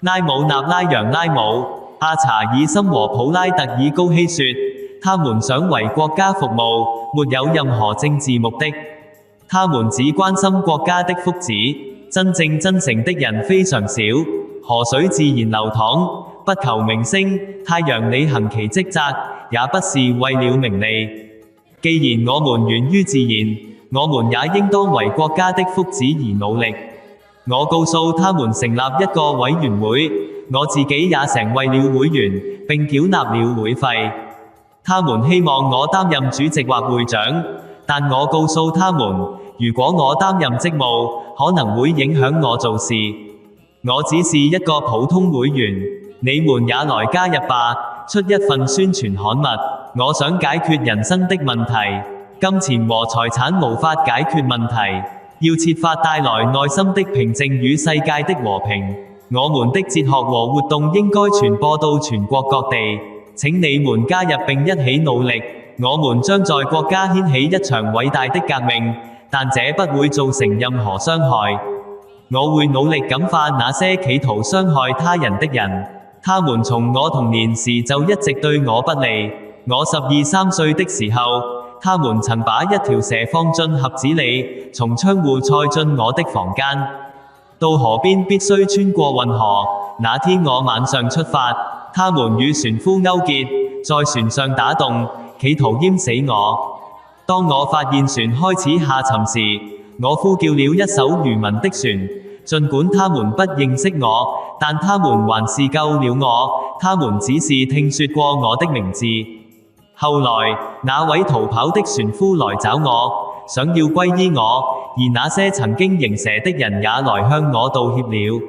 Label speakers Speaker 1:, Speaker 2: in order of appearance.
Speaker 1: 拉姆納拉揚拉姆、阿查爾森和普拉特爾高希說，他們想為國家服務，沒有任何政治目的。他們只關心國家的福祉，真正真誠的人非常少。河水自然流淌，不求名聲，太陽履行其職責，也不是為了名利。既然我們源於自然，我們也應當為國家的福祉而努力。我告訴他們成立一個委員會，我自己也成為了會員，並繳納了會費。他們希望我擔任主席或會長，但我告訴他們，如果我擔任職務，可能會影響我做事。我只是一個普通會員，你們也來加入吧，出一份宣傳刊物。我想解決人生的問題，金錢和財產無法解決問題，要設法帶來內心的平靜與世界的和平。我們的哲學和活動應該傳播到全國各地，請你們加入並一起努力。我們將在國家掀起一場偉大的革命，但這不會造成任何傷害。我會努力感化那些企圖傷害他人的人，他們從我童年時就一直對我不利。我12、13歲的時候，他們曾把一條蛇放進盒子裏，從窗戶塞進我的房間。到河邊必須穿過運河，那天我晚上出發，他們與船夫勾結，在船上打洞，企圖淹死我。當我發現船開始下沉時，我呼叫了一艘漁民的船，儘管他們不認識我，但他們還是救了我，他們只是聽說過我的名字。後來，那位逃跑的船夫來找我，想要皈依我，而那些曾經迎蛇的人也來向我道歉了。